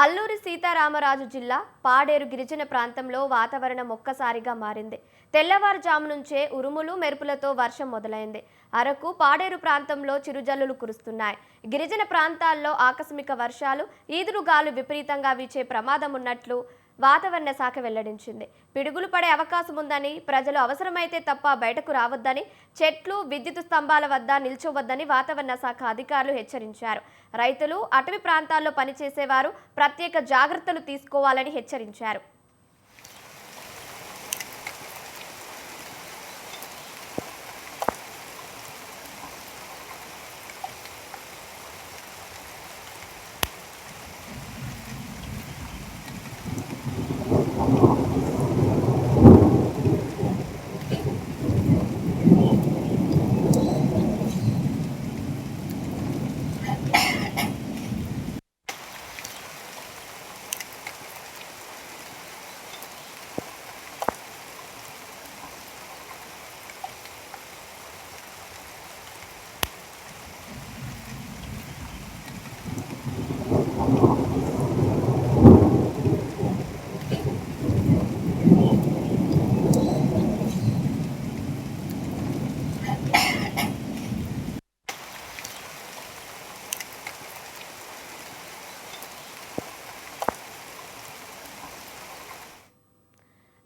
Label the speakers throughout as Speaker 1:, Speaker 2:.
Speaker 1: అల్లూరి సీతారామరాజు జిల్లా పాడేరు గిరిజన ప్రాంతంలో వాతావరణం ఒక్కసారిగా మారింది. తెల్లవారుజాము నుంచే ఉరుములు మెరుపులతో వర్షం మొదలైంది. అరకు పాడేరు ప్రాంతంలో చిరుజల్లులు కురుస్తున్నాయి. గిరిజన ప్రాంతాల్లో ఆకస్మిక వర్షాలు, ఈదురుగాలు విపరీతంగా వీచే ప్రమాదం ఉన్నట్లు వాతావరణ శాఖ వెల్లడించింది. పిడుగులు పడే అవకాశం ఉందని, ప్రజలు అవసరమైతే తప్ప బయటకు రావద్దని, చెట్లు, విద్యుత్ స్తంభాల వద్ద నిల్చోవద్దని వాతావరణ శాఖ అధికారులు హెచ్చరించారు. రైతులు, అటవీ ప్రాంతాల్లో పనిచేసేవారు ప్రత్యేక జాగ్రత్తలు తీసుకోవాలని హెచ్చరించారు.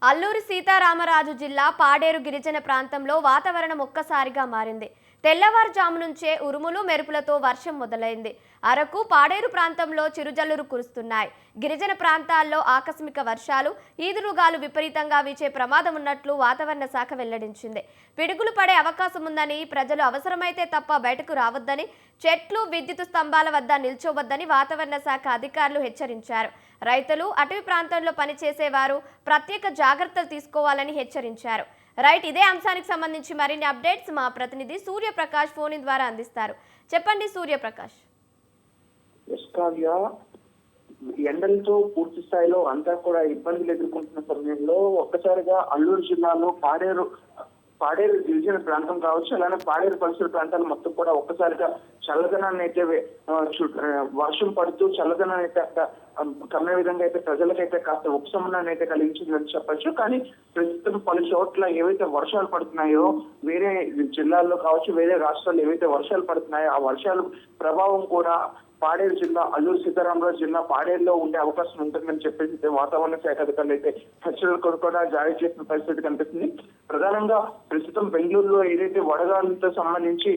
Speaker 1: అల్లూరి సీతారామరాజు జిల్లా పాడేరు గిరిజన ప్రాంతంలో వాతావరణం ఒక్కసారిగా మారింది. తెల్లవారుజాము నుంచే ఉరుములు మెరుపులతో వర్షం మొదలైంది. అరకు పాడేరు ప్రాంతంలో చిరుజల్లులు కురుస్తున్నాయి. గిరిజన ప్రాంతాల్లో ఆకస్మిక వర్షాలు, ఈదురుగాలు విపరీతంగా వీచే ప్రమాదం ఉన్నట్లు వాతావరణ శాఖ వెల్లడించింది. పిడుగులు పడే అవకాశం ఉందని, ప్రజలు అవసరమైతే తప్ప బయటకు రావద్దని, చెట్లు, విద్యుత్ స్తంభాల వద్ద నిల్చోవద్దని వాతావరణ శాఖ అధికారులు హెచ్చరించారు. రైతులు, అటవీ ప్రాంతాల్లో పనిచేసేవారు ప్రత్యేక జాగ్రత్తలు తీసుకోవాలని హెచ్చరించారు. రైట్, ఇదే అంశానికి సంబంధించి మరిన్ని అప్డేట్స్ మా ప్రతినిధి సూర్యప్రకాష్ ఫోన్ ద్వారా అందిస్తారు. చెప్పండి సూర్యప్రకాష్.
Speaker 2: ఎండలతో పూర్తి స్థాయిలో అంతా కూడా ఇబ్బందులు ఎదుర్కొంటున్న సమయంలో ఒక్కసారిగా అల్లూరు జిల్లాలో పాడేరు గిరిజన ప్రాంతం కావచ్చు, అలానే పాడేరు పరిసర ప్రాంతాలు మొత్తం కూడా ఒక్కసారిగా చల్లదనాన్ని అయితే వర్షం పడుతూ చల్లదనాన్ని అయితే కమ్మే విధంగా అయితే ప్రజలకైతే కాస్త ఉపశమనాన్ని అయితే కలిగించిందని చెప్పచ్చు. కానీ ప్రస్తుతం పలు చోట్ల ఏవైతే వర్షాలు పడుతున్నాయో, వేరే జిల్లాల్లో కావచ్చు, వేరే రాష్ట్రాల్లో ఏవైతే వర్షాలు పడుతున్నాయో ఆ వర్షాలు ప్రభావం కూడా పాడేరు జిల్లా, అల్లూరు సీతారామరాజు జిల్లా పాడేరులో ఉండే అవకాశం ఉంటుందని చెప్పేసి వాతావరణ శాఖ అధికారులు అయితే హెచ్చరికలు కూడా జారీ చేసిన పరిస్థితి కనిపిస్తుంది. ప్రధానంగా ప్రస్తుతం బెంగళూరులో ఏదైతే వడగాలులతో సంబంధించి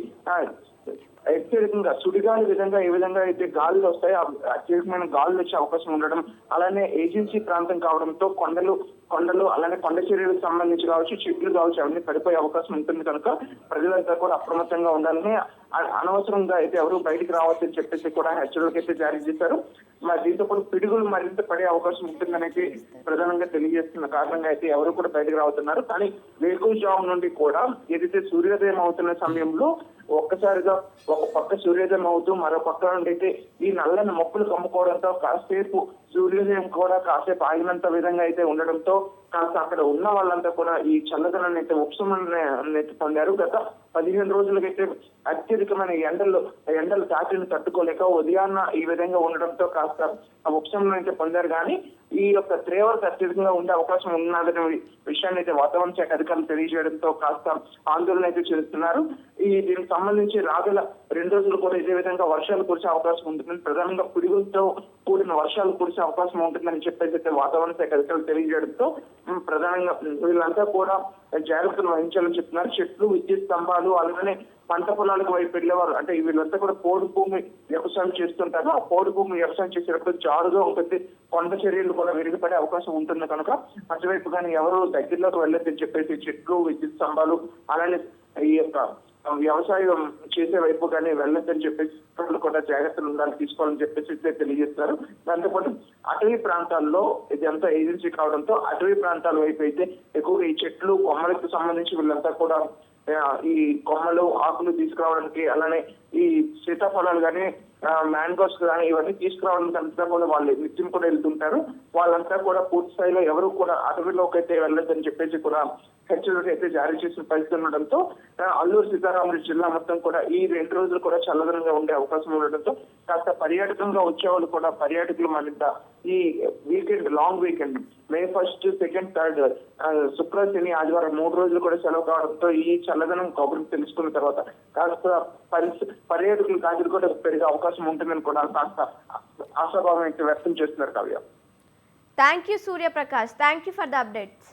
Speaker 2: అత్యధికంగా సుడిగాలి విధంగా ఏ విధంగా అయితే గాలులు వస్తాయో అత్యధికమైన గాలులు వచ్చే అవకాశం ఉండడం, అలానే ఏజెన్సీ ప్రాంతం కావడంతో కొండలు అలానే కొండ చర్యలకు సంబంధించి కావచ్చు, చెట్లు కావచ్చు, అవన్నీ పడిపోయే అవకాశం ఉంటుంది. కనుక ప్రజలంతా కూడా అప్రమత్తంగా ఉండాలని, అనవసరంగా అయితే ఎవరు బయటికి రావచ్చని చెప్పేసి కూడా హెచ్చరికలు అయితే జారీ చేశారు. మరి దీంతో పాటు పిడుగులు మరింత పడే అవకాశం ఉంటుందని అయితే ప్రధానంగా తెలియజేస్తున్న కారణంగా అయితే ఎవరు కూడా బయటకు రావుతున్నారు. కానీ వేకువజాము నుండి కూడా ఏదైతే సూర్యోదయం అవుతున్న సమయంలో ఒక్కసారిగా ఒక పక్క సూర్యోదయం అవుతూ మరో పక్క నుండి అయితే ఈ నల్లని మొక్కులు కమ్ముకోవడంతో కాసేపు సూర్యోదయం కూడా కాసేపు ఆగినంత విధంగా అయితే ఉండడంతో కాస్త అక్కడ ఉన్న వాళ్ళంతా కూడా ఈ చల్లదనాన్ని అయితే ఉపశమనాన్ని అయితే పొందారు. గత 15 రోజులకైతే అత్యధికమైన ఎండలు తాటిని తట్టుకోలేక ఉదయాన్న ఈ విధంగా ఉండడంతో కాస్త ఉపశమనం అయితే పొందారు. కానీ ఈ యొక్క తీవ్రత అత్యధికంగా ఉండే అవకాశం ఉన్నదనే విషయాన్ని అయితే వాతావరణ శాఖ అధికారులు తెలియజేయడంతో కాస్త ఆందోళన అయితే చేస్తున్నారు. దీనికి సంబంధించి రాగల 2 రోజులు కూడా ఇదే విధంగా వర్షాలు కురిసే అవకాశం ఉంటుందని, ప్రధానంగా పిడుగులతో కూడిన వర్షాలు కురిసే అవకాశం ఉంటుందని చెప్పేసి అయితే వాతావరణ శాఖ అధికారులు తెలియజేయడంతో ప్రధానంగా వీళ్ళంతా కూడా జాగ్రత్తలు వహించాలని చెప్తున్నారు. చెట్లు, విద్యుత్ స్తంభాలు, అలానే పంట పొలాలకు వైపు వెళ్ళేవారు, అంటే వీళ్ళంతా కూడా పోడు భూమి వ్యవసాయం చేస్తుంటారు. ఆ పోడు భూమి వ్యవసాయం చేసేటప్పుడు జారుగా ఉంటుంది, కొండ చర్యలు కూడా విరిగిపడే అవకాశం ఉంటుంది. కనుక అటువైపు కానీ ఎవరు దగ్గరలోకి వెళ్ళొద్దని చెప్పేసి చెట్లు, విద్యుత్ స్తంభాలు, అలానే ఈ యొక్క వ్యవసాయం చేసే వైపు కానీ వెళ్ళొద్దని చెప్పేసి కూడా జాగ్రత్తలు ఉండాలని తీసుకోవాలని చెప్పేసి తెలియజేస్తారు. దాంతోపాటు అటవీ ప్రాంతాల్లో ఇదంతా ఏజెన్సీ కావడంతో అటవీ ప్రాంతాల వైపు అయితే ఎక్కువగా ఈ చెట్లు, కొమ్మలకు సంబంధించి వీళ్ళంతా కూడా ఈ కొమ్మలు, ఆకులు తీసుకురావడానికి, అలానే ఈ సీతాఫలాలు కానీ మ్యాంగోస్ కానీ ఇవన్నీ తీసుకురావడానికి అంతా కూడా వాళ్ళు నిత్యం కూడా వెళ్తుంటారు. వాళ్ళంతా కూడా పూర్తి స్థాయిలో ఎవరు కూడా అడవిలోకి అయితే వెళ్ళొద్దని చెప్పేసి కూడా హెచ్చరిక అయితే జారీ చేసిన పరిస్థితి ఉండడంతో అల్లూరు సీతారామరాజు జిల్లా మొత్తం కూడా ఈ 2 రోజులు కూడా చల్లదనంగా ఉండే అవకాశం ఉండడంతో కాస్త పర్యాటకంగా వచ్చేవాళ్ళు కూడా పర్యాటకులు మరింత ఈ weekend long weekend May 1st, 2nd, 3rd శుక్ర శని ఆదివారం 3 రోజులు కూడా సెలవు కావడంతో ఈ చల్లదనం కబుర్లు తెలుసుకున్న తర్వాత కాస్త పర్యాటకులు కాజులు కూడా పెరిగే అవకాశం ఉంటుందని కూడా కాస్త ఆశాభావం అయితే వ్యక్తం చేస్తున్నారు Kavya.
Speaker 1: Thank you Suryaprakash, thank you for the updates.